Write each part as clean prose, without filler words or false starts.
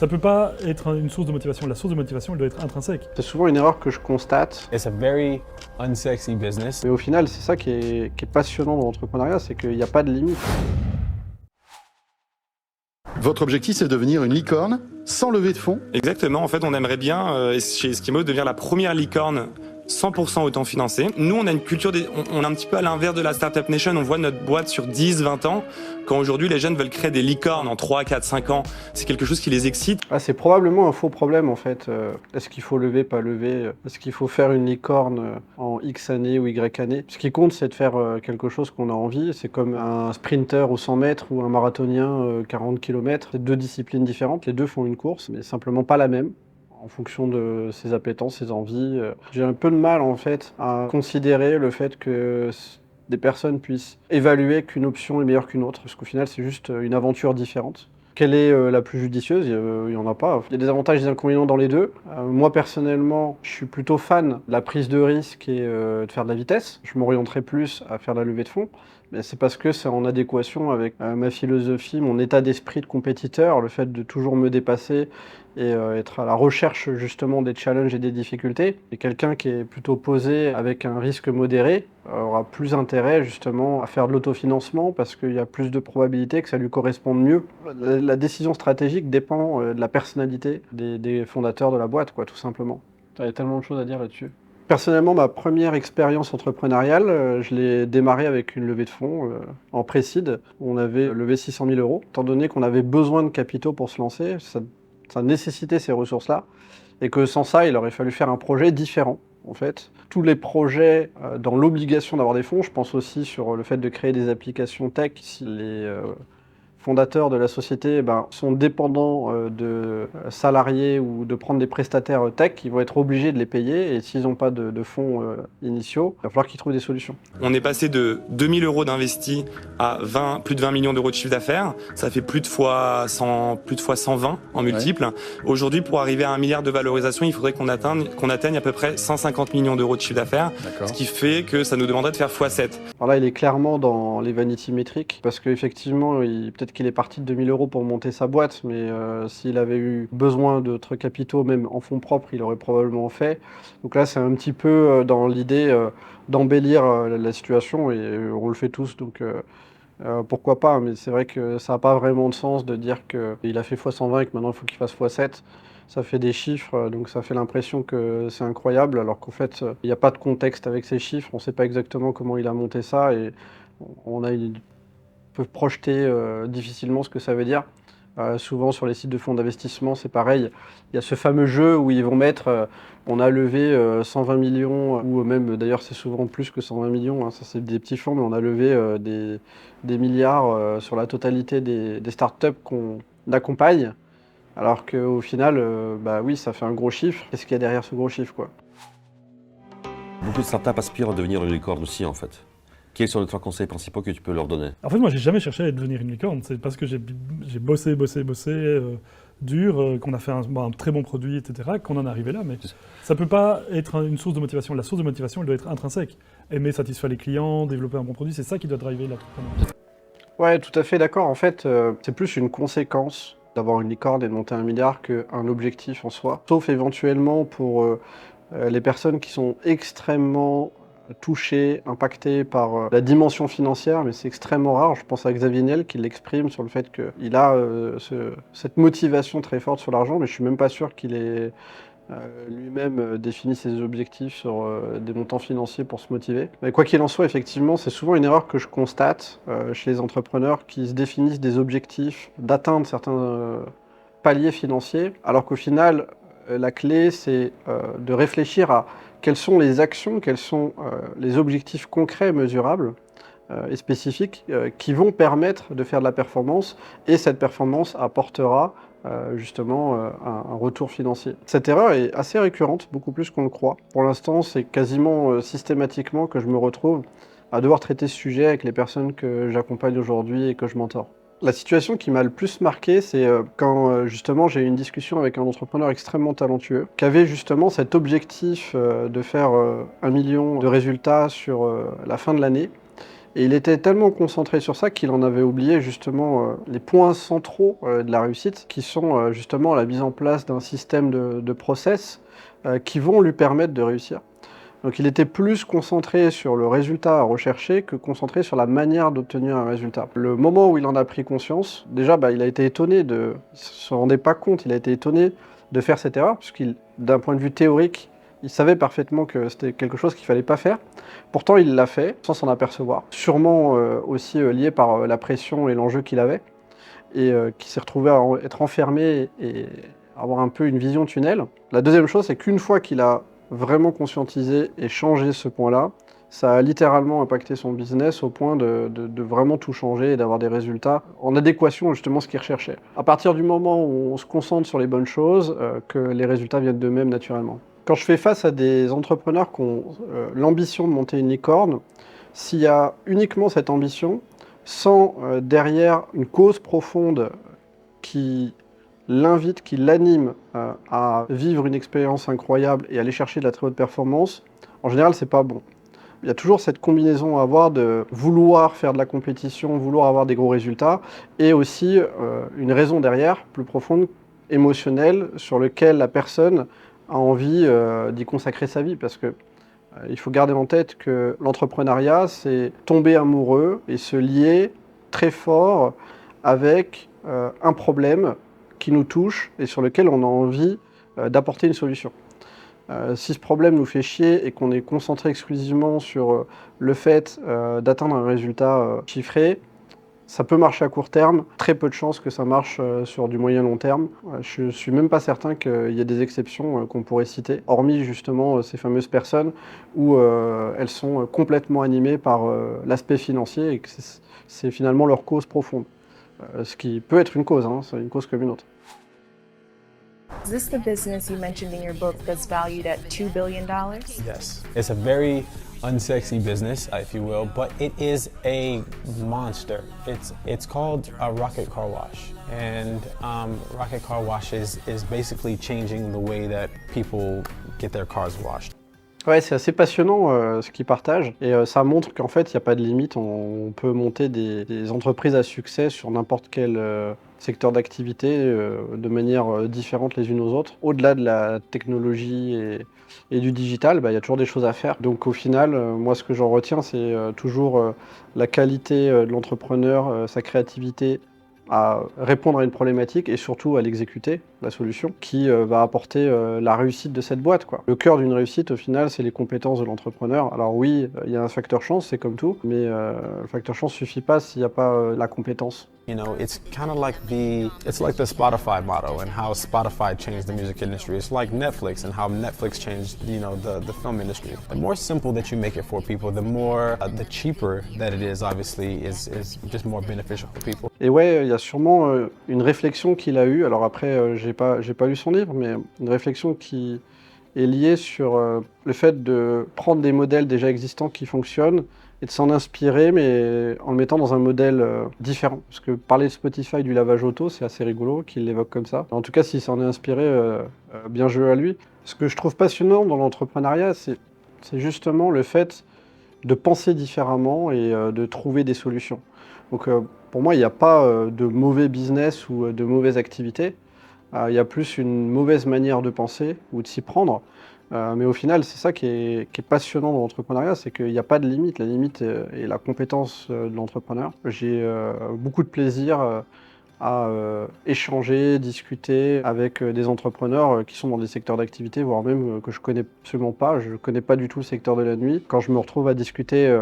Ça peut pas être une source de motivation. La source de motivation, elle doit être intrinsèque. C'est souvent une erreur que je constate. It's a very unsexy business. Mais au final, c'est ça qui est passionnant dans l'entrepreneuriat, c'est qu'il n'y a pas de limite. Votre objectif, c'est de devenir une licorne sans lever de fonds? Exactement, en fait, on aimerait bien, chez Eskimo, devenir la première licorne 100% autofinancée. Nous, on a une culture, on est un petit peu à l'inverse de la Startup Nation, on voit notre boîte sur 10, 20 ans, quand aujourd'hui les jeunes veulent créer des licornes en 3, 4, 5 ans, c'est quelque chose qui les excite. Ah, c'est probablement un faux problème en fait. Est-ce qu'il faut lever, pas lever? Est-ce qu'il faut faire une licorne en X années ou Y années? Ce qui compte, c'est de faire quelque chose qu'on a envie. C'est comme un sprinter aux 100 mètres ou un marathonien 40 km. C'est deux disciplines différentes, les deux font une course, mais simplement pas la même, en fonction de ses appétences, ses envies. J'ai un peu de mal en fait à considérer le fait que des personnes puissent évaluer qu'une option est meilleure qu'une autre, parce qu'au final c'est juste une aventure différente. Quelle est la plus judicieuse? Il n'y en a pas. Il y a des avantages et des inconvénients dans les deux. Moi personnellement, je suis plutôt fan de la prise de risque et de faire de la vitesse. Je m'orienterai plus à faire de la levée de fonds. Mais c'est parce que c'est en adéquation avec ma philosophie, mon état d'esprit de compétiteur, le fait de toujours me dépasser et être à la recherche justement des challenges et des difficultés. Et quelqu'un qui est plutôt posé avec un risque modéré aura plus intérêt justement à faire de l'autofinancement parce qu'il y a plus de probabilités que ça lui corresponde mieux. La décision stratégique dépend de la personnalité des fondateurs de la boîte, quoi, tout simplement. Il y a tellement de choses à dire là-dessus. Personnellement, ma première expérience entrepreneuriale, je l'ai démarrée avec une levée de fonds en pré-seed. On avait levé 600 000 €. Étant donné qu'on avait besoin de capitaux pour se lancer, ça nécessitait ces ressources-là. Et que sans ça, il aurait fallu faire un projet différent, en fait. Tous les projets dans l'obligation d'avoir des fonds, je pense aussi sur le fait de créer des applications tech, si les fondateurs de la société sont dépendants de salariés ou de prendre des prestataires tech, ils vont être obligés de les payer et s'ils n'ont pas de fonds initiaux, il va falloir qu'ils trouvent des solutions. On est passé de 2000 € d'investis à plus de 20 millions d'euros de chiffre d'affaires. Ça fait plus de fois 120 en multiples. Ouais. Aujourd'hui, pour arriver à 1 milliard de valorisation, il faudrait qu'on atteigne à peu près 150 millions d'euros de chiffre d'affaires. Ce qui fait que ça nous demanderait de faire x7. Alors là, il est clairement dans les vanity metrics parce qu'effectivement, peut-être qu'il est parti de 2000 € pour monter sa boîte, mais s'il avait eu besoin d'autres capitaux, même en fonds propres, il aurait probablement fait. Donc là, c'est un petit peu dans l'idée d'embellir la situation, et on le fait tous, donc pourquoi pas, mais c'est vrai que ça n'a pas vraiment de sens de dire qu'il a fait x120 et que maintenant il faut qu'il fasse x7. Ça fait des chiffres, donc ça fait l'impression que c'est incroyable, alors qu'en fait, il n'y a pas de contexte avec ces chiffres, on ne sait pas exactement comment il a monté ça, et on peut projeter difficilement ce que ça veut dire. Souvent sur les sites de fonds d'investissement, c'est pareil. Il y a ce fameux jeu où ils vont mettre on a levé 120 millions, ou même d'ailleurs c'est souvent plus que 120 millions, hein, ça c'est des petits fonds, mais on a levé des milliards sur la totalité des startups qu'on accompagne. Alors qu'au final, oui, ça fait un gros chiffre. Qu'est-ce qu'il y a derrière ce gros chiffre, quoi? Beaucoup de startups aspirent à devenir une licorne aussi, en fait. Quels sont les 3 conseils principaux que tu peux leur donner? En fait, moi, j'ai jamais cherché à devenir une licorne. C'est parce que j'ai bossé dur, qu'on a fait un très bon produit, etc., qu'on en est arrivé là. Mais ça peut pas être une source de motivation. La source de motivation, elle doit être intrinsèque. Aimer satisfaire les clients, développer un bon produit, c'est ça qui doit driver l'entrepreneur. Ouais, tout à fait d'accord. En fait, c'est plus une conséquence d'avoir une licorne et de monter 1 milliard qu'un objectif en soi. Sauf éventuellement pour les personnes qui sont extrêmement touchées, impactées par la dimension financière, mais c'est extrêmement rare. Je pense à Xavier Niel qui l'exprime sur le fait qu'il a cette motivation très forte sur l'argent, mais je suis même pas sûr qu'il ait lui-même définit ses objectifs sur des montants financiers pour se motiver. Mais quoi qu'il en soit, effectivement, c'est souvent une erreur que je constate chez les entrepreneurs qui se définissent des objectifs d'atteindre certains paliers financiers, alors qu'au final, la clé, c'est de réfléchir à quelles sont les actions, quels sont les objectifs concrets, mesurables et spécifiques qui vont permettre de faire de la performance, et cette performance apportera justement un retour financier. Cette erreur est assez récurrente, beaucoup plus qu'on le croit. Pour l'instant, c'est quasiment systématiquement que je me retrouve à devoir traiter ce sujet avec les personnes que j'accompagne aujourd'hui et que je mentor. La situation qui m'a le plus marqué, c'est quand justement j'ai eu une discussion avec un entrepreneur extrêmement talentueux qui avait justement cet objectif de faire 1 million de résultats sur la fin de l'année. Et il était tellement concentré sur ça qu'il en avait oublié justement les points centraux de la réussite, qui sont justement la mise en place d'un système de process qui vont lui permettre de réussir. Donc il était plus concentré sur le résultat à rechercher que concentré sur la manière d'obtenir un résultat. Le moment où il en a pris conscience, déjà il a été étonné il ne se rendait pas compte, il a été étonné de faire cette erreur, puisqu'il, d'un point de vue théorique, il savait parfaitement que c'était quelque chose qu'il ne fallait pas faire. Pourtant, il l'a fait sans s'en apercevoir. Sûrement aussi lié par la pression et l'enjeu qu'il avait, et qui s'est retrouvé à être enfermé et avoir un peu une vision tunnel. La deuxième chose, c'est qu'une fois qu'il a vraiment conscientisé et changé ce point-là, ça a littéralement impacté son business au point de vraiment tout changer et d'avoir des résultats en adéquation justement à ce qu'il recherchait. À partir du moment où on se concentre sur les bonnes choses, que les résultats viennent d'eux-mêmes naturellement. Quand je fais face à des entrepreneurs qui ont l'ambition de monter une licorne, s'il y a uniquement cette ambition, sans derrière une cause profonde qui l'invite, qui l'anime à vivre une expérience incroyable et aller chercher de la très haute performance, en général, c'est pas bon. Il y a toujours cette combinaison à avoir de vouloir faire de la compétition, vouloir avoir des gros résultats, et aussi une raison derrière, plus profonde, émotionnelle, sur laquelle la personne a envie d'y consacrer sa vie, parce que il faut garder en tête que l'entrepreneuriat, c'est tomber amoureux et se lier très fort avec un problème qui nous touche et sur lequel on a envie d'apporter une solution. Si ce problème nous fait chier et qu'on est concentré exclusivement sur le fait d'atteindre un résultat chiffré, ça peut marcher à court terme, très peu de chances que ça marche sur du moyen-long terme. Je ne suis même pas certain qu'il y ait des exceptions qu'on pourrait citer, hormis justement ces fameuses personnes où elles sont complètement animées par l'aspect financier et que c'est finalement leur cause profonde. Ce qui peut être une cause, hein, c'est une cause comme une autre. Is this the business you mentioned in your book that's valued at $2 billion? Yes. It's a very unsexy business, if you will, but it is a monster. It's called a Rocket Car Wash. And Rocket Car Wash is basically changing the way that people get their cars washed. Ouais, c'est assez passionnant ce qu'ils partagent et ça montre qu'en fait, il n'y a pas de limite. On peut monter des entreprises à succès sur n'importe quel secteur d'activité de manière différente les unes aux autres. Au-delà de la technologie et du digital, il y a toujours des choses à faire. Donc au final, moi ce que j'en retiens, c'est toujours la qualité de l'entrepreneur, sa créativité, à répondre à une problématique et surtout à l'exécuter, la solution, qui va apporter la réussite de cette boîte, quoi. Le cœur d'une réussite, au final, c'est les compétences de l'entrepreneur. Alors oui, il y a un facteur chance, c'est comme tout, mais le facteur chance suffit pas s'il n'y a pas la compétence. You know, it's kind of like the Spotify motto and how Spotify changed the music industry. It's like Netflix and how Netflix changed, you know, the film industry. The more simple that you make it for people, the more, the cheaper that it is, obviously, is just more beneficial for people. Et ouais, il y a sûrement une réflexion qu'il a eue. Alors après, j'ai pas lu son livre, mais une réflexion qui est liée sur le fait de prendre des modèles déjà existants qui fonctionnent et de s'en inspirer, mais en le mettant dans un modèle différent. Parce que parler de Spotify du lavage auto, c'est assez rigolo qu'il l'évoque comme ça. En tout cas, s'il s'en est inspiré, bien joué à lui. Ce que je trouve passionnant dans l'entrepreneuriat, c'est justement le fait de penser différemment et de trouver des solutions. Donc pour moi, il n'y a pas de mauvais business ou de mauvaise activité. Il y a plus une mauvaise manière de penser ou de s'y prendre. Mais au final, c'est ça qui est passionnant dans l'entrepreneuriat, c'est qu'il n'y a pas de limite. La limite est la compétence de l'entrepreneur. J'ai beaucoup de plaisir à échanger, discuter avec des entrepreneurs qui sont dans des secteurs d'activité, voire même que je connais absolument pas. Je connais pas du tout le secteur de la nuit. Quand je me retrouve à discuter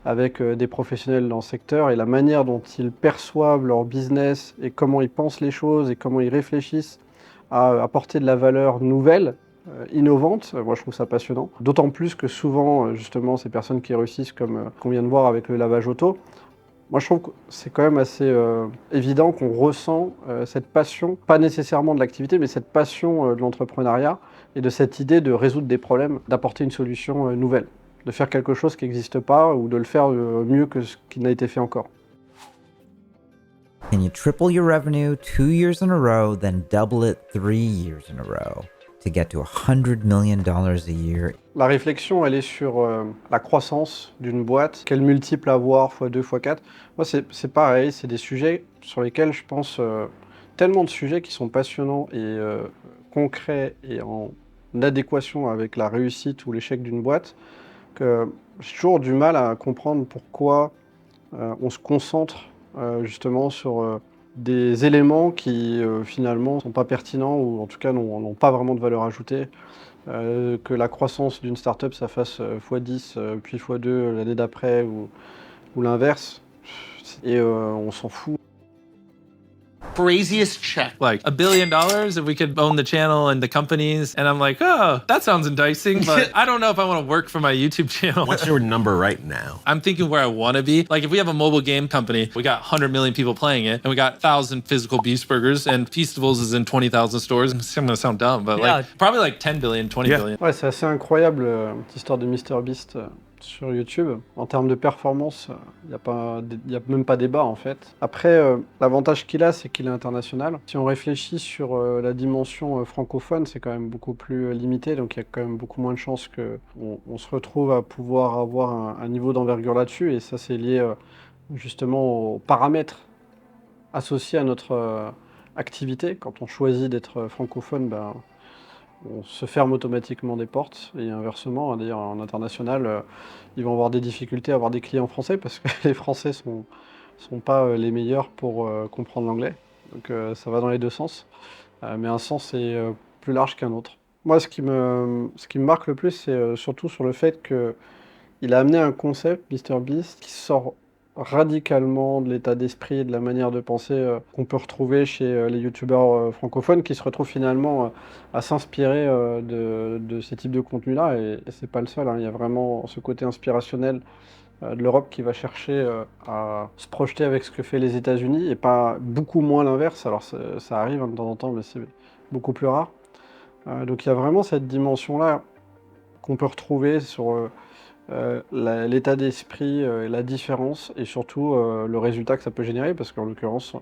avec des professionnels dans le secteur et la manière dont ils perçoivent leur business et comment ils pensent les choses et comment ils réfléchissent à apporter de la valeur nouvelle, innovante, moi je trouve ça passionnant. D'autant plus que souvent, justement, ces personnes qui réussissent, comme qu'on vient de voir avec le lavage auto, moi je trouve que c'est quand même assez évident qu'on ressent cette passion, pas nécessairement de l'activité, mais cette passion de l'entrepreneuriat et de cette idée de résoudre des problèmes, d'apporter une solution nouvelle, de faire quelque chose qui n'existe pas ou de le faire mieux que ce qui n'a été fait encore. Can you triple your revenue 2 years in a row, then double it 3 years in a row? to get to $100 million a year. La réflexion, elle est sur la croissance d'une boîte, quel multiple avoir, x2, x4. Moi, c'est pareil, c'est des sujets sur lesquels je pense tellement de sujets qui sont passionnants et concrets et en adéquation avec la réussite ou l'échec d'une boîte, que j'ai toujours du mal à comprendre pourquoi on se concentre justement sur des éléments qui finalement ne sont pas pertinents ou en tout cas n'ont pas vraiment de valeur ajoutée. Que la croissance d'une startup ça fasse x10 puis x2 l'année d'après ou l'inverse. Et on s'en fout. Craziest check, like $1 billion if we could own the channel and the companies. And I'm like, oh, that sounds enticing, but I don't know if I want to work for my YouTube channel. What's your number right now? I'm thinking where I want to be. Like if we have a mobile game company, we got 100 million people playing it, and we got 1,000 physical Beast Burgers, and Feastables is in 20,000 stores. I'm gonna sound dumb, but like probably like 10 billion, 20 billion. Ouais, c'est assez incroyable cette histoire de MrBeast sur YouTube. En termes de performance, il n'y a même pas débat en fait. Après, l'avantage qu'il a, c'est qu'il est international. Si on réfléchit sur la dimension francophone, c'est quand même beaucoup plus limité, donc il y a quand même beaucoup moins de chances qu'on se retrouve à pouvoir avoir un niveau d'envergure là-dessus, et ça c'est lié justement aux paramètres associés à notre activité. Quand on choisit d'être francophone, ben, on se ferme automatiquement des portes, et inversement, d'ailleurs en international, ils vont avoir des difficultés à avoir des clients français parce que les Français sont pas les meilleurs pour comprendre l'anglais. Donc ça va dans les deux sens, mais un sens est plus large qu'un autre. Moi, ce qui me marque le plus, c'est surtout sur le fait qu'il a amené un concept, MrBeast, qui sort radicalement de l'état d'esprit et de la manière de penser qu'on peut retrouver chez les youtubeurs francophones, qui se retrouvent finalement à s'inspirer de ces types de contenus-là, et c'est pas le seul, hein. Il y a vraiment ce côté inspirationnel de l'Europe qui va chercher à se projeter avec ce que fait les États-Unis, et pas beaucoup moins l'inverse. Alors ça arrive hein, de temps en temps, mais c'est beaucoup plus rare. Donc il y a vraiment cette dimension-là qu'on peut retrouver sur l'état d'esprit, la différence, et surtout le résultat que ça peut générer, parce qu'en l'occurrence,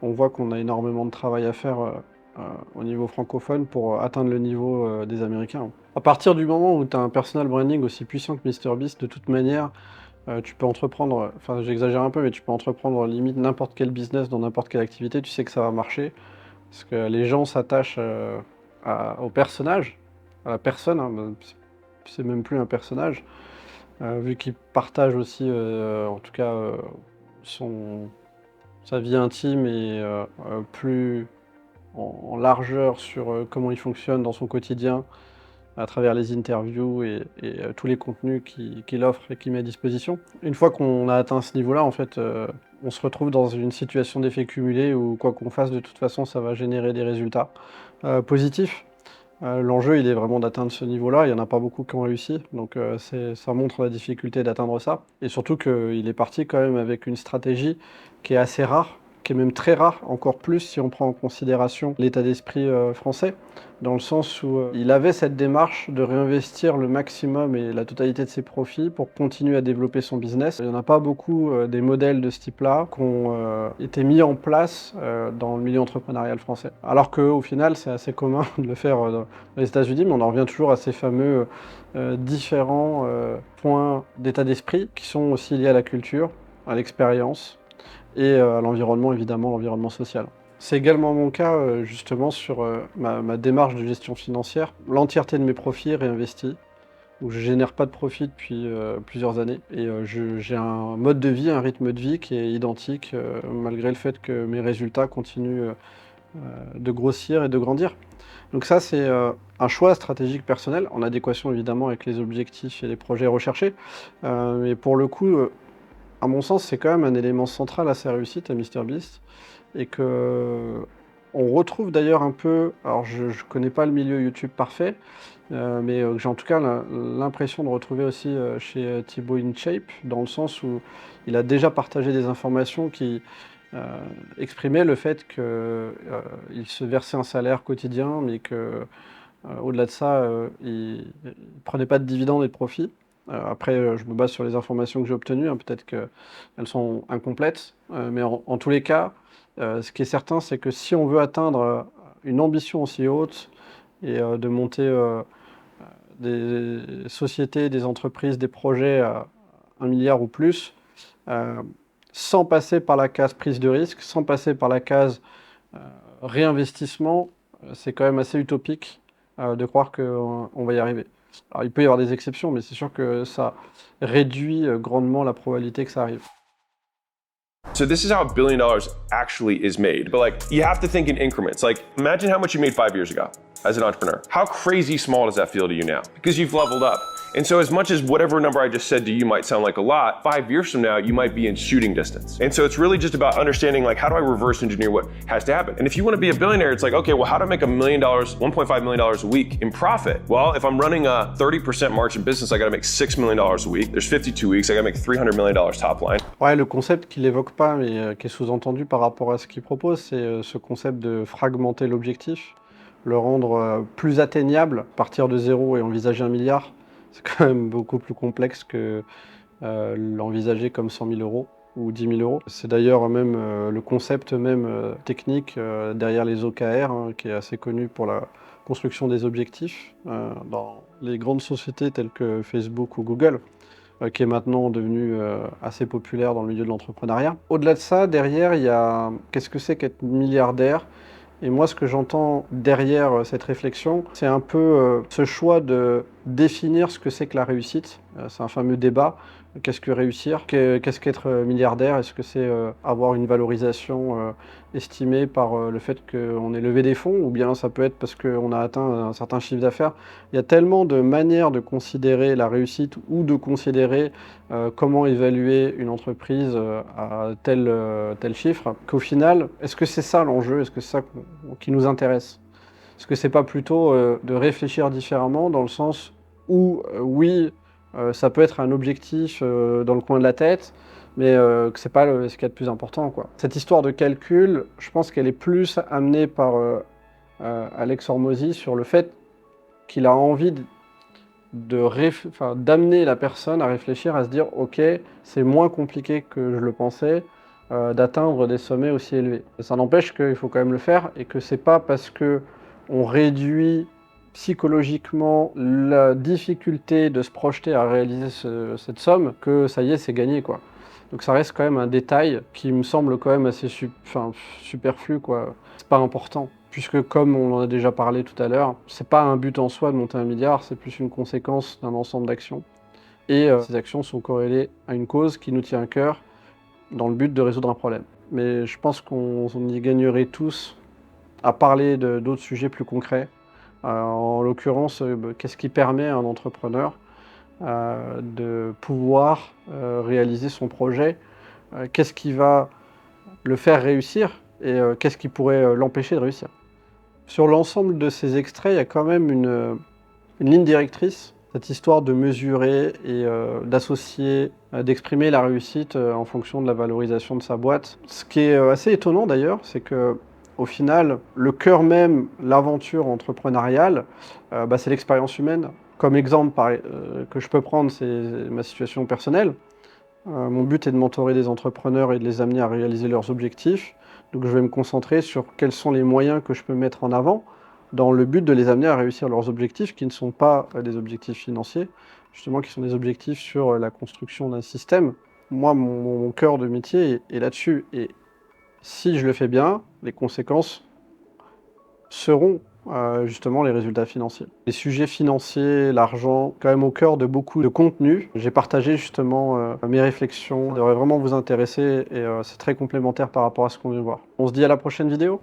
on voit qu'on a énormément de travail à faire au niveau francophone pour atteindre le niveau des Américains. À partir du moment où tu as un personal branding aussi puissant que MrBeast, de toute manière, tu peux entreprendre, enfin j'exagère un peu, mais tu peux entreprendre limite n'importe quel business dans n'importe quelle activité, tu sais que ça va marcher, parce que les gens s'attachent au personnage, à la personne, hein, c'est même plus un personnage. Vu qu'il partage aussi, en tout cas, sa vie intime et plus en largeur sur comment il fonctionne dans son quotidien, à travers les interviews et tous les contenus qu'il offre et qu'il met à disposition. Une fois qu'on a atteint ce niveau-là, en fait, on se retrouve dans une situation d'effet cumulé où quoi qu'on fasse, de toute façon, ça va générer des résultats positifs. L'enjeu, il est vraiment d'atteindre ce niveau-là. Il n'y en a pas beaucoup qui ont réussi, donc ça montre la difficulté d'atteindre ça. Et surtout qu'il est parti quand même avec une stratégie qui est assez rare, qui est même très rare, encore plus si on prend en considération l'état d'esprit français, dans le sens où il avait cette démarche de réinvestir le maximum et la totalité de ses profits pour continuer à développer son business. Il n'y en a pas beaucoup des modèles de ce type-là qui ont été mis en place dans le milieu entrepreneurial français. Alors qu'au final, c'est assez commun de le faire dans les États-Unis, mais on en revient toujours à ces fameux différents points d'état d'esprit qui sont aussi liés à la culture, à l'expérience et à l'environnement, évidemment, l'environnement social. C'est également mon cas justement sur ma démarche de gestion financière. L'entièreté de mes profits est réinvestie, où je ne génère pas de profit depuis plusieurs années. Et j'ai un mode de vie, un rythme de vie qui est identique, malgré le fait que mes résultats continuent de grossir et de grandir. Donc ça, c'est un choix stratégique personnel, en adéquation évidemment avec les objectifs et les projets recherchés. Mais pour le coup, à mon sens, c'est quand même un élément central à sa réussite, à MrBeast. Et que on retrouve d'ailleurs un peu, alors je connais pas le milieu YouTube parfait, mais j'ai en tout cas l'impression de retrouver aussi chez Thibaut InShape, dans le sens où il a déjà partagé des informations qui exprimaient le fait qu'il se versait un salaire quotidien, mais que au-delà de ça, il prenait pas de dividendes et de profits. Après, je me base sur les informations que j'ai obtenues, hein, peut-être qu'elles sont incomplètes, mais en tous les cas, ce qui est certain, c'est que si on veut atteindre une ambition aussi haute et de monter des sociétés, des entreprises, des projets à 1 milliard ou plus, sans passer par la case prise de risque, sans passer par la case réinvestissement, c'est quand même assez utopique de croire qu'on va y arriver. Alors, il peut y avoir des exceptions, mais c'est sûr que ça réduit grandement la probabilité que ça arrive. So this is how $1 billion actually is made. But like, you have to think in increments. Like, imagine how much you made 5 years ago as an entrepreneur. How crazy small does that feel to you now? Because you've leveled up. And so as much as whatever number I just said to you might sound like a lot, 5 years from now, you might be in shooting distance. And so it's really just about understanding, like, how do I reverse engineer what has to happen? And if you want to be a billionaire, it's like, okay, well, how do I make $1 million, $1.5 million a week in profit? Well, if I'm running a 30% margin business, I got to make $6 million a week. There's 52 weeks. I got to make $300 million top line. Ouais, le concept qu'il évoque pas, mais qui est sous-entendu par rapport à ce qu'il propose, c'est ce concept de fragmenter l'objectif, le rendre plus atteignable, partir de zéro et envisager 1 milliard. C'est quand même beaucoup plus complexe que l'envisager comme 100 000 euros ou 10 000 euros. C'est d'ailleurs même le concept même technique derrière les OKR, hein, qui est assez connu pour la construction des objectifs dans les grandes sociétés telles que Facebook ou Google, qui est maintenant devenu assez populaire dans le milieu de l'entrepreneuriat. Au-delà de ça, derrière, il y a qu'est-ce que c'est qu'être milliardaire ? Et moi, ce que j'entends derrière cette réflexion, c'est un peu ce choix de définir ce que c'est que la réussite. C'est un fameux débat. Qu'est-ce que réussir? Qu'est-ce qu'être milliardaire? Est-ce que c'est avoir une valorisation estimée par le fait qu'on ait levé des fonds? Ou bien ça peut être parce qu'on a atteint un certain chiffre d'affaires? Il y a tellement de manières de considérer la réussite ou de considérer comment évaluer une entreprise à tel chiffre, qu'au final, est-ce que c'est ça l'enjeu? Est-ce que c'est ça qui nous intéresse? Est-ce que c'est pas plutôt de réfléchir différemment dans le sens où, oui, ça peut être un objectif dans le coin de la tête, mais que c'est pas ce qu'il y a de plus important, quoi. Cette histoire de calcul, je pense qu'elle est plus amenée par Alex Hormozy sur le fait qu'il a envie d'amener la personne à réfléchir, à se dire « Ok, c'est moins compliqué que je le pensais d'atteindre des sommets aussi élevés ». Ça n'empêche qu'il faut quand même le faire et que c'est pas parce qu'on réduit psychologiquement la difficulté de se projeter à réaliser cette somme que ça y est, c'est gagné, quoi. Donc ça reste quand même un détail qui me semble quand même assez superflu, quoi. C'est pas important, puisque comme on en a déjà parlé tout à l'heure, c'est pas un but en soi de monter 1 milliard, c'est plus une conséquence d'un ensemble d'actions. Et ces actions sont corrélées à une cause qui nous tient à cœur dans le but de résoudre un problème. Mais je pense qu'on y gagnerait tous à parler d'autres sujets plus concrets. En l'occurrence, qu'est-ce qui permet à un entrepreneur de pouvoir réaliser son projet? Qu'est-ce qui va le faire réussir et qu'est-ce qui pourrait l'empêcher de réussir? Sur l'ensemble de ces extraits, il y a quand même une ligne directrice, cette histoire de mesurer et d'associer, d'exprimer la réussite en fonction de la valorisation de sa boîte. Ce qui est assez étonnant d'ailleurs, c'est que au final, le cœur même, l'aventure entrepreneuriale, c'est l'expérience humaine. Comme exemple que je peux prendre, c'est ma situation personnelle. Mon but est de mentorer des entrepreneurs et de les amener à réaliser leurs objectifs. Donc je vais me concentrer sur quels sont les moyens que je peux mettre en avant dans le but de les amener à réussir leurs objectifs, qui ne sont pas des objectifs financiers, justement qui sont des objectifs sur la construction d'un système. Moi, mon cœur de métier est là-dessus. Et si je le fais bien, les conséquences seront justement les résultats financiers. Les sujets financiers, l'argent, quand même au cœur de beaucoup de contenus. J'ai partagé justement mes réflexions, ça devrait vraiment vous intéresser et c'est très complémentaire par rapport à ce qu'on vient de voir. On se dit à la prochaine vidéo.